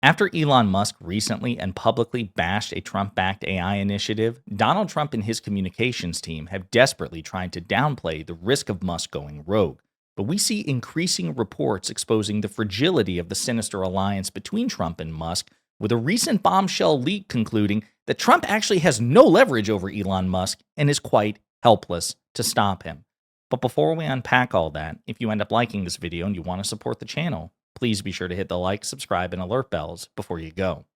After Elon Musk recently and publicly bashed a Trump backed AI initiative, Donald Trump and his communications team have desperately tried to downplay the risk of Musk going rogue. But we see increasing reports exposing the fragility of the sinister alliance between Trump and Musk, with a recent bombshell leak concluding that Trump actually has no leverage over Elon Musk and is quite helpless to stop him. But before we unpack all that, if you end up liking this video and you want to support the channel, please be sure to hit the like, subscribe, and alert bells before you go.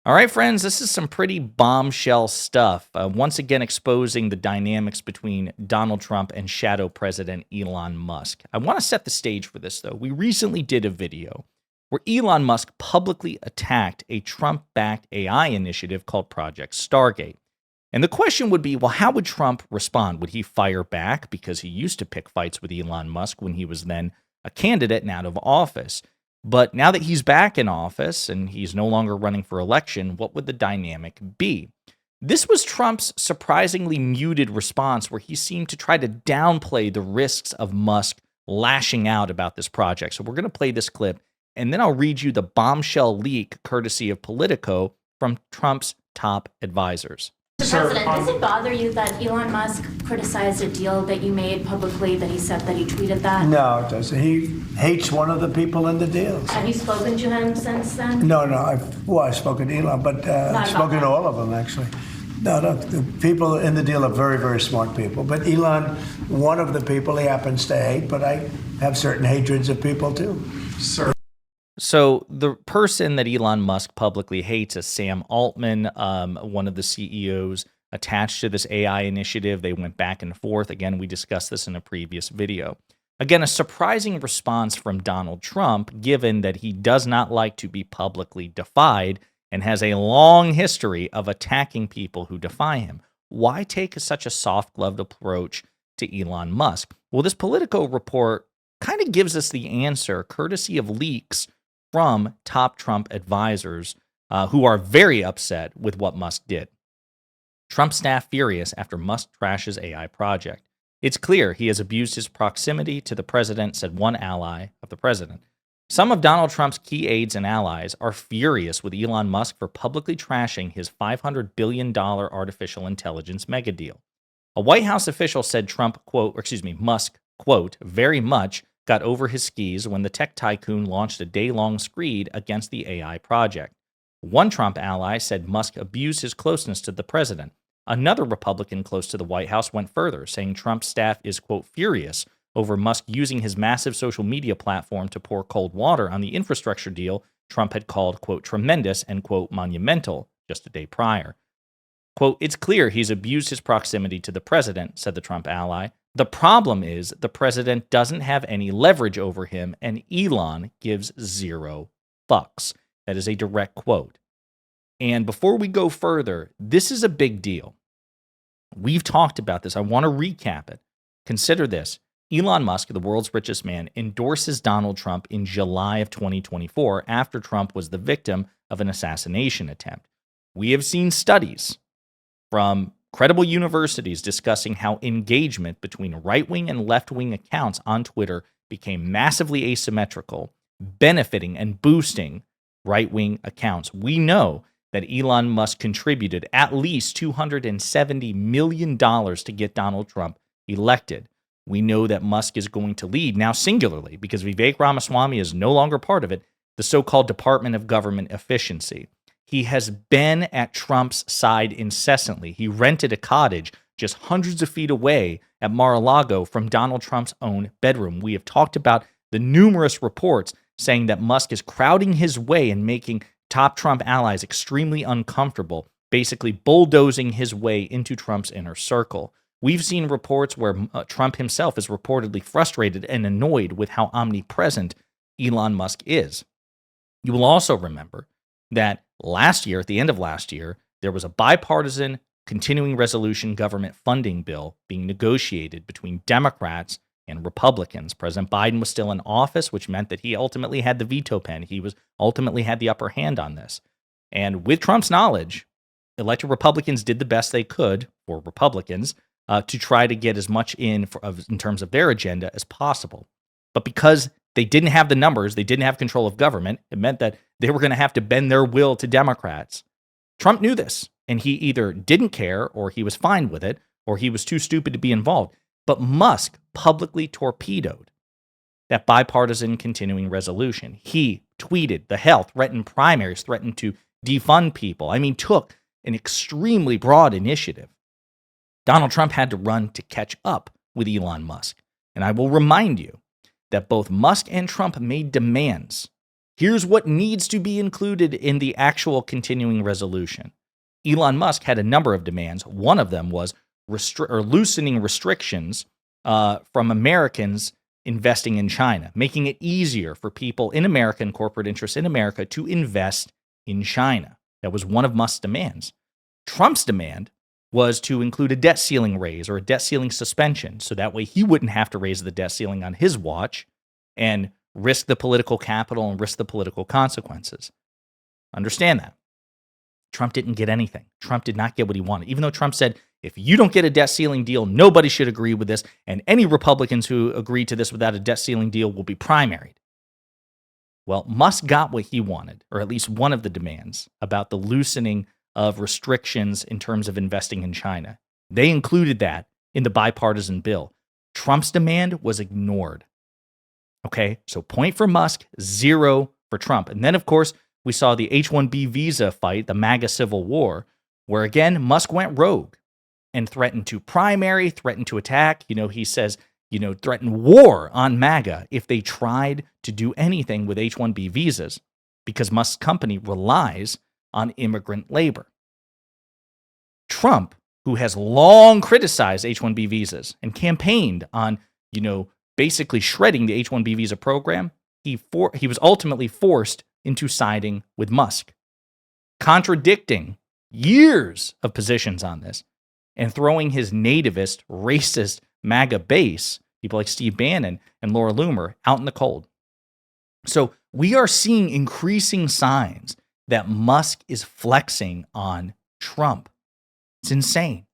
All right, friends, this is some pretty bombshell stuff. Once again, exposing the dynamics between Donald Trump and shadow President Elon Musk. I want to set the stage for this, though. We recently did a video where Elon Musk publicly attacked a Trump-backed AI initiative called Project Stargate. And the question would be, well, how would Trump respond? Would he fire back because he used to pick fights with Elon Musk when he was then a candidate and out of office? But now that he's back in office and he's no longer running for election, what would the dynamic be? This was Trump's surprisingly muted response, where he seemed to try to downplay the risks of Musk lashing out about this project. So we're going to play this clip, and then I'll read you the bombshell leak courtesy of Politico from Trump's top advisors. Mr. President, does it bother you that Elon Musk criticized a deal that you made publicly, that he said that he tweeted that? No, it doesn't. He hates one of the people in the deals. Have you spoken to him since then? No, I've spoken to Elon, but I've spoken to all of them, actually. No, the people in the deal are very, very smart people. But Elon, one of the people he happens to hate, but I have certain hatreds of people, too. Sir. So the person that Elon Musk publicly hates is Sam Altman, one of the CEOs attached to this AI initiative. They went back and forth. Again, we discussed this in a previous video. Again, a surprising response from Donald Trump, given that he does not like to be publicly defied and has a long history of attacking people who defy him. Why take such a soft-gloved approach to Elon Musk? Well, this Politico report kind of gives us the answer, courtesy of leaks from top Trump advisors who are very upset with what Musk did. Trump staff furious after Musk trashes AI project. It's clear he has abused his proximity to the president, said one ally of the president. Some of Donald Trump's key aides and allies are furious with Elon Musk for publicly trashing his $500 billion artificial intelligence mega deal. A White House official said Musk, quote, very much got over his skis when the tech tycoon launched a day-long screed against the AI project. One Trump ally said Musk abused his closeness to the president. Another Republican close to the White House went further, saying Trump's staff is, quote, furious over Musk using his massive social media platform to pour cold water on the infrastructure deal Trump had called, quote, tremendous and, quote, monumental just a day prior. Quote, it's clear he's abused his proximity to the president, said the Trump ally. The problem is the president doesn't have any leverage over him, and Elon gives zero fucks. That is a direct quote. And before we go further, this is a big deal. We've talked about this. I want to recap it. Consider this. Elon Musk, the world's richest man, endorses Donald Trump in July of 2024 after Trump was the victim of an assassination attempt. We have seen studies from credible universities discussing how engagement between right-wing and left-wing accounts on Twitter became massively asymmetrical, benefiting and boosting right-wing accounts. We know that Elon Musk contributed at least $270 million to get Donald Trump elected. We know that Musk is going to lead, now singularly, because Vivek Ramaswamy is no longer part of it, the so-called Department of Government Efficiency. He has been at Trump's side incessantly. He rented a cottage just hundreds of feet away at Mar-a-Lago from Donald Trump's own bedroom. We have talked about the numerous reports saying that Musk is crowding his way and making top Trump allies extremely uncomfortable, basically bulldozing his way into Trump's inner circle. We've seen reports where Trump himself is reportedly frustrated and annoyed with how omnipresent Elon Musk is. You will also remember that last year, at the end of last year, there was a bipartisan continuing resolution government funding bill being negotiated between Democrats and Republicans. President Biden was still in office, which meant that he ultimately had the veto pen. He ultimately had the upper hand on this. And with Trump's knowledge, elected Republicans did the best they could for Republicans to try to get as much in terms of their agenda as possible. But because They didn't have the numbers. They didn't have control of government. It meant that they were going to have to bend their will to Democrats. Trump knew this, and he either didn't care or he was fine with it or he was too stupid to be involved. But Musk publicly torpedoed that bipartisan continuing resolution. He tweeted the hell, threatened primaries, threatened to defund people. I mean, took an extremely broad initiative. Donald Trump had to run to catch up with Elon Musk. And I will remind you that both Musk and Trump made demands. Here's what needs to be included in the actual continuing resolution. Elon Musk had a number of demands. One of them was loosening restrictions from Americans investing in China, making it easier for people in America and corporate interests in America to invest in China. That was one of Musk's demands. Trump's demand was to include a debt ceiling raise or a debt ceiling suspension, so that way he wouldn't have to raise the debt ceiling on his watch and risk the political capital and risk the political consequences. Understand that. Trump didn't get anything. Trump did not get what he wanted, even though Trump said, if you don't get a debt ceiling deal, nobody should agree with this, and any Republicans who agree to this without a debt ceiling deal will be primaried. Well, Musk got what he wanted, or at least one of the demands, about the loosening of restrictions in terms of investing in China. They included that in the bipartisan bill. Trump's demand was ignored. Okay, so point for Musk, 0 for Trump. And then, of course, we saw the H-1B visa fight, the MAGA civil war, where again, Musk went rogue and threatened to primary, threatened to attack. He says, threatened war on MAGA if they tried to do anything with H-1B visas, because Musk's company relies on immigrant labor. Trump, who has long criticized H-1B visas and campaigned on, basically shredding the H-1B visa program, he was ultimately forced into siding with Musk, contradicting years of positions on this and throwing his nativist, racist MAGA base, people like Steve Bannon and Laura Loomer, out in the cold. So we are seeing increasing signs that Musk is flexing on Trump. It's insane.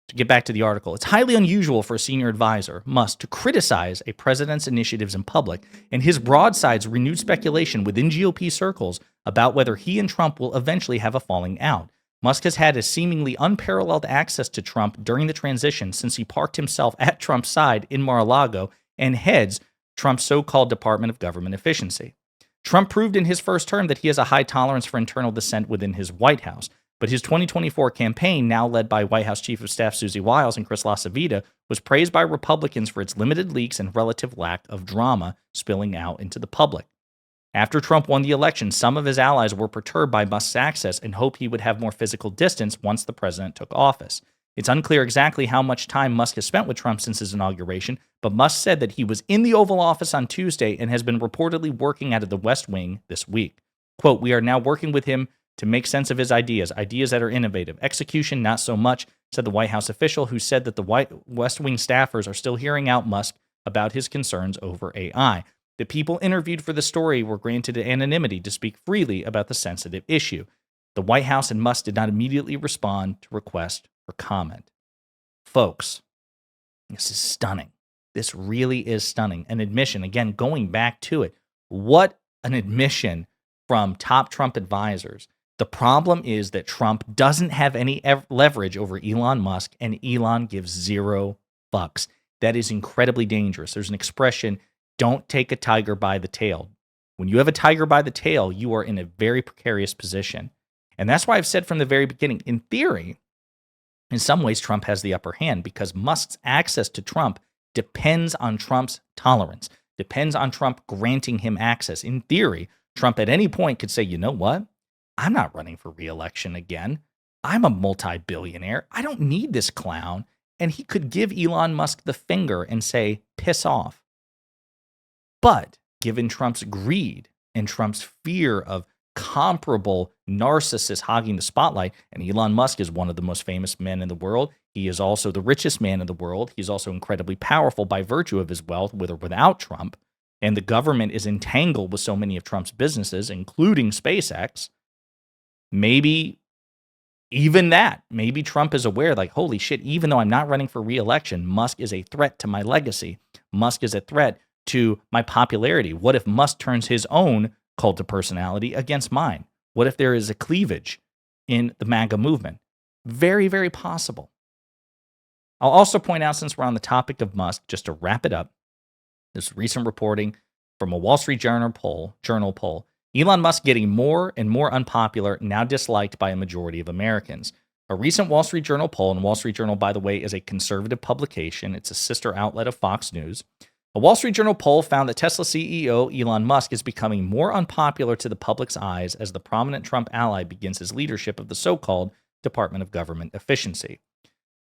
To get back to the article, it's highly unusual for a senior advisor, Musk, to criticize a president's initiatives in public, and his broadsides renewed speculation within GOP circles about whether he and Trump will eventually have a falling out. Musk has had a seemingly unparalleled access to Trump during the transition since he parked himself at Trump's side in Mar-a-Lago and heads Trump's so-called Department of Government Efficiency. Trump proved in his first term that he has a high tolerance for internal dissent within his White House. But his 2024 campaign, now led by White House Chief of Staff Susie Wiles and Chris LaCivita, was praised by Republicans for its limited leaks and relative lack of drama spilling out into the public. After Trump won the election, some of his allies were perturbed by Musk's access and hoped he would have more physical distance once the president took office. It's unclear exactly how much time Musk has spent with Trump since his inauguration, but Musk said that he was in the Oval Office on Tuesday and has been reportedly working out of the West Wing this week. Quote, "We are now working with him to make sense of his ideas that are innovative. Execution, not so much," said the White House official, who said that the West Wing staffers are still hearing out Musk about his concerns over AI. The people interviewed for the story were granted anonymity to speak freely about the sensitive issue. The White House and Musk did not immediately respond to requests for comment. Folks, this is stunning. This really is stunning. An admission, again, going back to it. What an admission from top Trump advisors. The problem is that Trump doesn't have any leverage over Elon Musk, and Elon gives 0 fucks. That is incredibly dangerous. There's an expression, don't take a tiger by the tail. When you have a tiger by the tail, you are in a very precarious position. And that's why I've said from the very beginning, in theory, in some ways, Trump has the upper hand because Musk's access to Trump depends on Trump's tolerance, depends on Trump granting him access. In theory, Trump at any point could say, you know what? I'm not running for re-election again. I'm a multi-billionaire. I don't need this clown. And he could give Elon Musk the finger and say, piss off. But given Trump's greed and Trump's fear of comparable narcissists hogging the spotlight, and Elon Musk is one of the most famous men in the world. He is also the richest man in the world. He's also incredibly powerful by virtue of his wealth, with or without Trump. And the government is entangled with so many of Trump's businesses, including SpaceX. Maybe even that. Maybe Trump is aware, like, holy shit, even though I'm not running for re-election, Musk is a threat to my legacy. Musk is a threat to my popularity? What if Musk turns his own cult of personality against mine? What if there is a cleavage in the MAGA movement? Very, very possible. I'll also point out, since we're on the topic of Musk, just to wrap it up, this recent reporting from a Wall Street Journal poll, Elon Musk getting more and more unpopular, now disliked by a majority of Americans. A recent Wall Street Journal poll, and Wall Street Journal, by the way, is a conservative publication. It's a sister outlet of Fox News. A Wall Street Journal poll found that Tesla CEO Elon Musk is becoming more unpopular to the public's eyes as the prominent Trump ally begins his leadership of the so-called Department of Government Efficiency.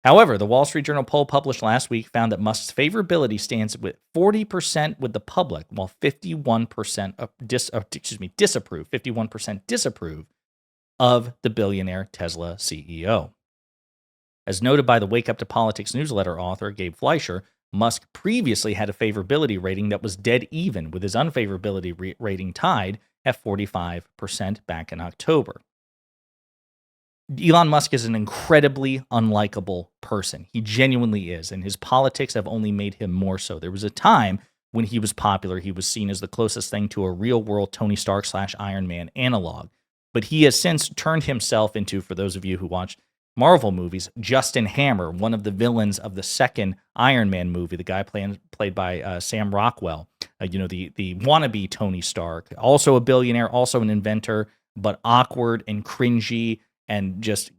However, the Wall Street Journal poll published last week found that Musk's favorability stands with 40% with the public, while 51% disapprove of the billionaire Tesla CEO. As noted by the Wake Up to Politics newsletter author Gabe Fleischer, Musk previously had a favorability rating that was dead even, with his unfavorability rating tied at 45% back in October. Elon Musk is an incredibly unlikable person. He genuinely is, and his politics have only made him more so. There was a time when he was popular. He was seen as the closest thing to a real-world Tony Stark / Iron Man analog. But he has since turned himself into, for those of you who watch Marvel movies, Justin Hammer, one of the villains of the second Iron Man movie, the guy played by Sam Rockwell, the wannabe Tony Stark, also a billionaire, also an inventor, but awkward and cringy and just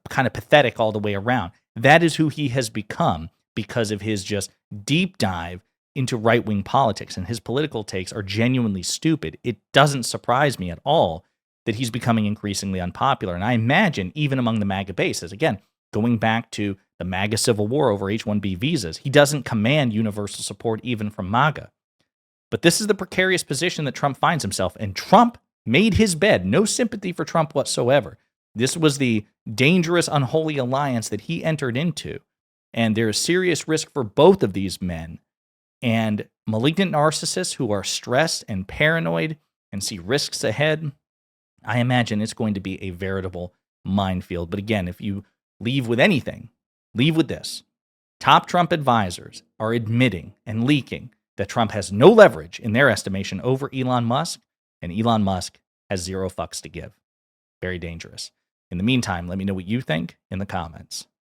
kind of pathetic all the way around. That is who he has become because of his just deep dive into right-wing politics, and his political takes are genuinely stupid. It doesn't surprise me at all that he's becoming increasingly unpopular. And I imagine even among the MAGA bases, again, going back to the MAGA civil war over H-1B visas, he doesn't command universal support even from MAGA. But this is the precarious position that Trump finds himself in. Trump made his bed. No sympathy for Trump whatsoever. This was the dangerous, unholy alliance that he entered into. And there is serious risk for both of these men. And malignant narcissists who are stressed and paranoid and see risks ahead, I imagine it's going to be a veritable minefield. But again, if you leave with anything, leave with this. Top Trump advisors are admitting and leaking that Trump has no leverage in their estimation over Elon Musk, and Elon Musk has zero fucks to give. Very dangerous. In the meantime, let me know what you think in the comments.